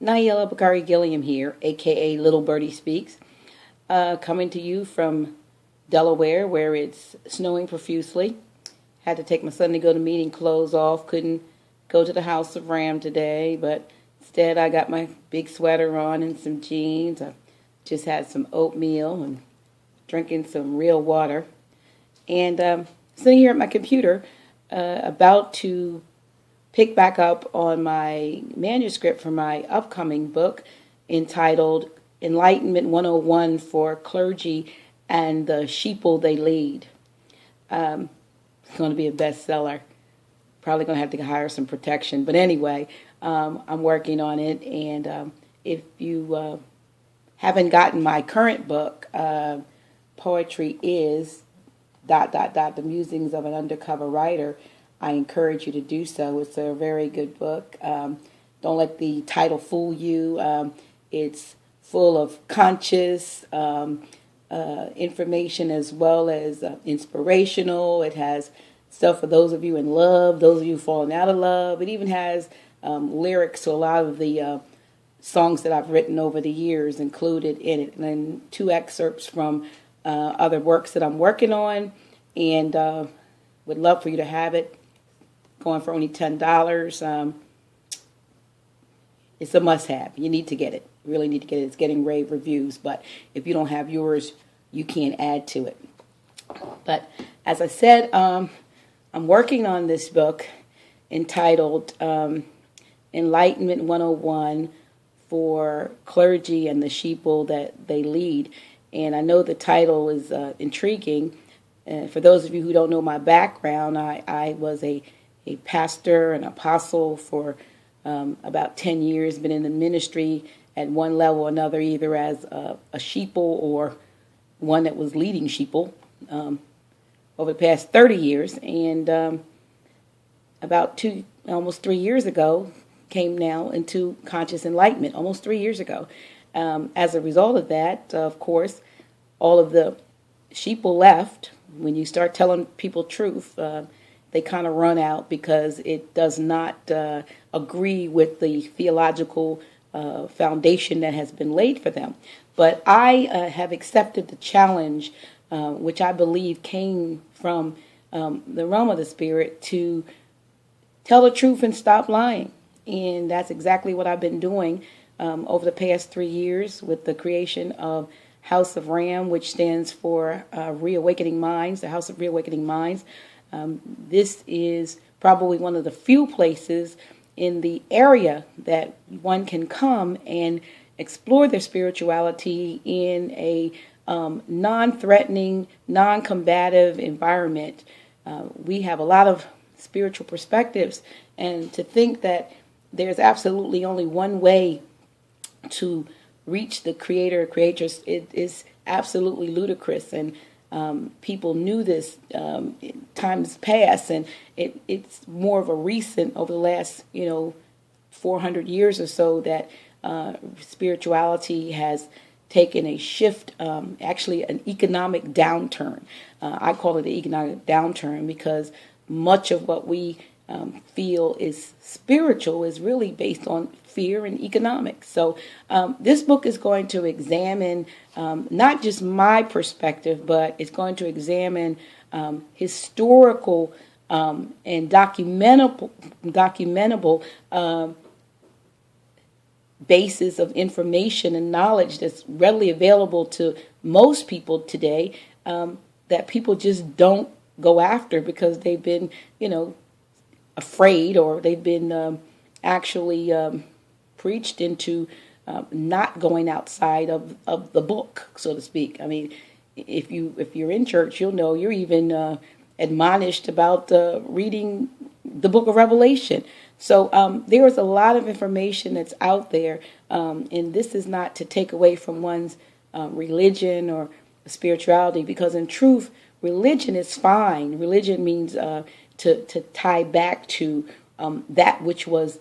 Nailah Bakari Gilliam here, aka Little Birdie Speaks, coming to you from Delaware, where it's snowing profusely. Had to take my Sunday go to meeting clothes off. Couldn't go to the House of Ram today, but instead I got my big sweater on and some jeans. I just had some oatmeal and drinking some real water. And sitting here at my computer, about to pick back up on my manuscript for my upcoming book entitled Enlightenment 101 for Clergy and the Sheeple They Lead. It's going to be a bestseller. Probably going to have to hire some protection. But anyway, I'm working on it. And if you haven't gotten my current book, Poetry is ... The Musings of an Undercover Writer, I encourage you to do so. It's a very good book. Don't let the title fool you. It's full of conscious information as well as inspirational. It has stuff for those of you in love, those of you falling out of love. It even has lyrics to a lot of the songs that I've written over the years included in it. And then 2 excerpts from other works that I'm working on. And would love for you to have it. Going for only $10. It's a must-have. You need to get it. You really need to get it. It's getting rave reviews. But if you don't have yours, you can't add to it. But as I said, I'm working on this book entitled Enlightenment 101 for Clergy and the Sheeple That They Lead. And I know the title is intriguing. For those of you who don't know my background, I was a pastor, an apostle for about 10 years, been in the ministry at one level or another, either as a sheeple or one that was leading sheeple over the past 30 years. And about almost 3 years ago, came now into conscious enlightenment, almost 3 years ago. As a result of that, of course, all of the sheeple left. When you start telling people truth, they kind of run out because it does not agree with the theological foundation that has been laid for them. But I have accepted the challenge, which I believe came from the realm of the Spirit, to tell the truth and stop lying. And that's exactly what I've been doing over the past 3 years with the creation of House of Ram, which stands for Reawakening Minds, the House of Reawakening Minds. This is probably one of the few places in the area that one can come and explore their spirituality in a non-threatening, non-combative environment. We have a lot of spiritual perspectives, and to think that there's absolutely only one way to reach the creator or creatress, it is absolutely ludicrous. And people knew this in times past, and it's more of a recent, over the last 400 years or so, that spirituality has taken a shift, actually an economic downturn. I call it an economic downturn because much of what we feel is spiritual is really based on fear and economics. So this book is going to examine not just my perspective, but it's going to examine historical and documentable basis of information and knowledge that's readily available to most people today, that people just don't go after because they've been, afraid, or they've been actually preached into not going outside of the book, so to speak. I mean, if you're in church, you'll know you're even admonished about reading the book of Revelation. So there is a lot of information that's out there, and this is not to take away from one's religion or spirituality, because in truth, religion is fine. Religion means to tie back to that which was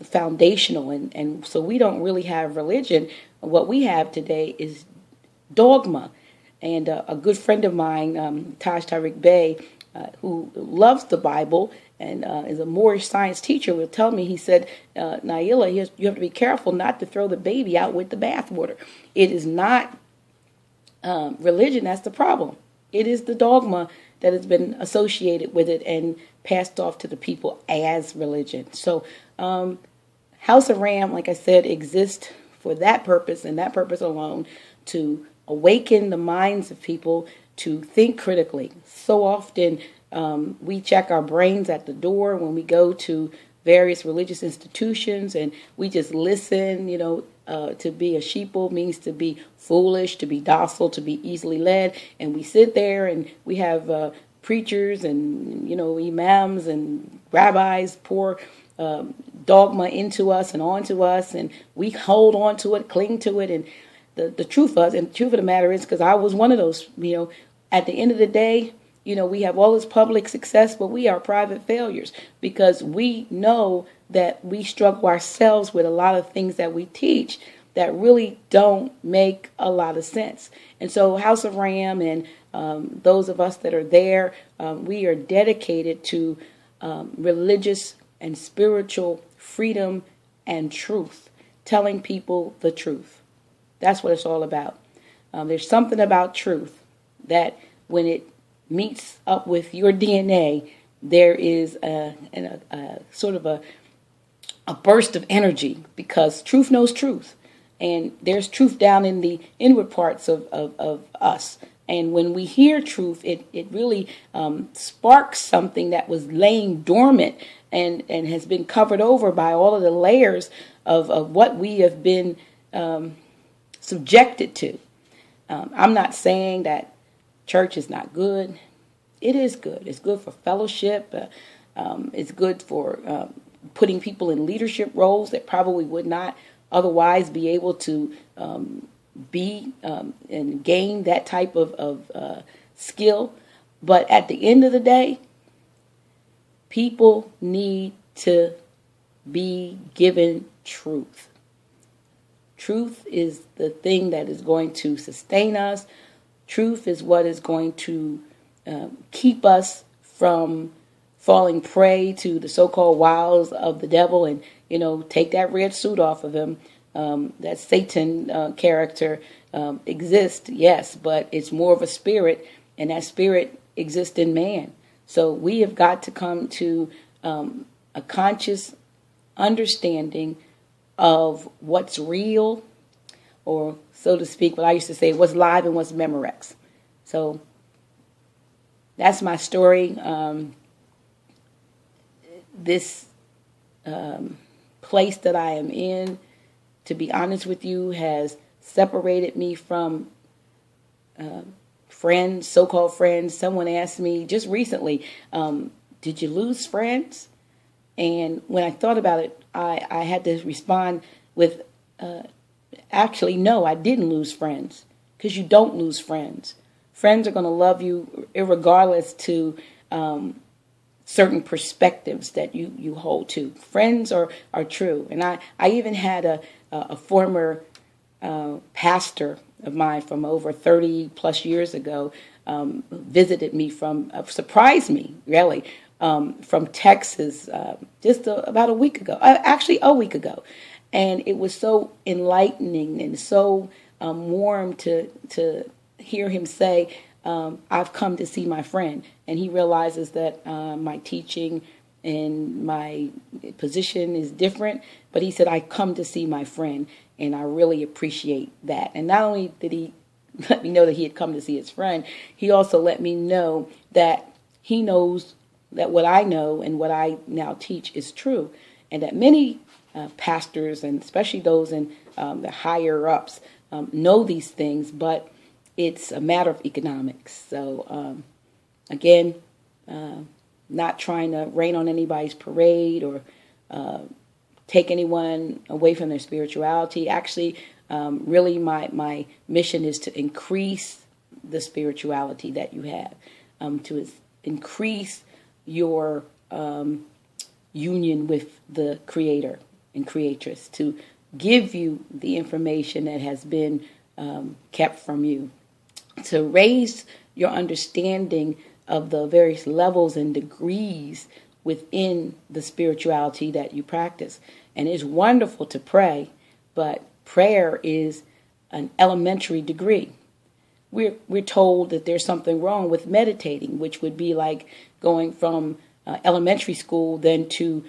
foundational, and so we don't really have religion. What we have today is dogma. And a good friend of mine, Taj Tariq Bey, who loves the Bible and is a Moorish science teacher, will tell me, he said, Nailah, you have to be careful not to throw the baby out with the bathwater. It is not religion that's the problem. It is the dogma that has been associated with it and passed off to the people as religion. So House of Ram, like I said, exists for that purpose and that purpose alone, to awaken the minds of people to think critically. So often we check our brains at the door when we go to various religious institutions, and we just listen. To be a sheeple means to be foolish, to be docile, to be easily led. And we sit there and we have preachers and, imams and rabbis pour dogma into us and onto us, and we hold on to it, cling to it. And the truth of the matter is, because I was one of those, at the end of the day, we have all this public success, but we are private failures, because we know that we struggle ourselves with a lot of things that we teach that really don't make a lot of sense. And so House of Ram and those of us that are there, we are dedicated to religious and spiritual freedom and truth, telling people the truth. That's what it's all about. There's something about truth that when it meets up with your DNA, there is a sort of a burst of energy, because truth knows truth. And there's truth down in the inward parts of us. And when we hear truth, it really sparks something that was laying dormant and has been covered over by all of the layers of what we have been subjected to. I'm not saying that church is not good. It is good. It's good for fellowship. It's good for putting people in leadership roles that probably would not otherwise be able to be and gain that type of skill. But at the end of the day, people need to be given truth. Truth is the thing that is going to sustain us. Truth is what is going to keep us from falling prey to the so-called wiles of the devil and, take that red suit off of him. That Satan character exists, yes, but it's more of a spirit, and that spirit exists in man. So we have got to come to a conscious understanding of what's real, or so to speak, what I used to say, what's live and what's Memorex. So that's my story. This place that I am in, to be honest with you, has separated me from friends, so-called friends. Someone asked me just recently, did you lose friends? And when I thought about it, I had to respond with, actually, no, I didn't lose friends, because you don't lose friends. Friends are going to love you irregardless to certain perspectives that you hold to. Friends are true. And I even had a former pastor of mine from over 30 plus years ago visited me surprised me, really, from Texas just about a week ago. Actually, a week ago. And it was so enlightening and so warm to hear him say, I've come to see my friend. And he realizes that my teaching and my position is different. But he said, I come to see my friend. And I really appreciate that. And not only did he let me know that he had come to see his friend, he also let me know that he knows that what I know and what I now teach is true. And that many pastors, and especially those in the higher ups, know these things, but it's a matter of economics. So, again, not trying to rain on anybody's parade or take anyone away from their spirituality. Actually, really my mission is to increase the spirituality that you have, to increase your union with the Creator and Creatress, to give you the information that has been kept from you, to raise your understanding of the various levels and degrees within the spirituality that you practice. And it's wonderful to pray, but prayer is an elementary degree. We're told that there's something wrong with meditating, which would be like going from elementary school then to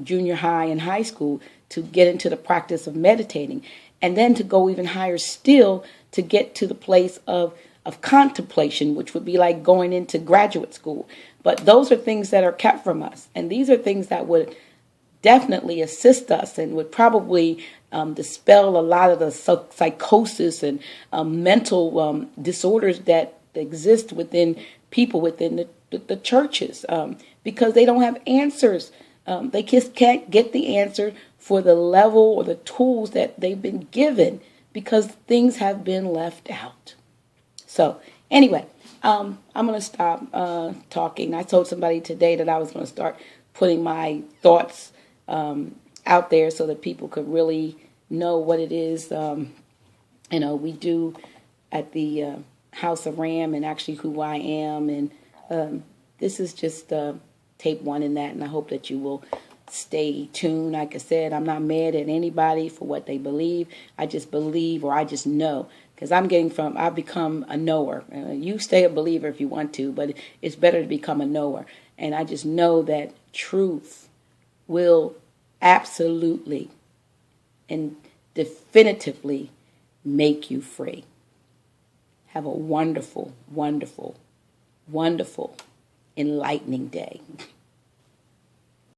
junior high and high school to get into the practice of meditating, and then to go even higher still to get to the place of contemplation, which would be like going into graduate school. But those are things that are kept from us, and these are things that would definitely assist us and would probably dispel a lot of the psychosis and mental disorders that exist within people within the churches, because they don't have answers. They just can't get the answer for the level or the tools that they've been given, because things have been left out. So anyway, I'm going to stop talking. I told somebody today that I was going to start putting my thoughts out there so that people could really know what it is, we do at the House of Ram, and actually who I am. And this is just tape one in that, and I hope that you will stay tuned. Like I said, I'm not mad at anybody for what they believe. I just believe, or I just know, because I've become a knower. You stay a believer if you want to, but it's better to become a knower. And I just know that truth will absolutely and definitively make you free. Have a wonderful, wonderful, wonderful, enlightening day.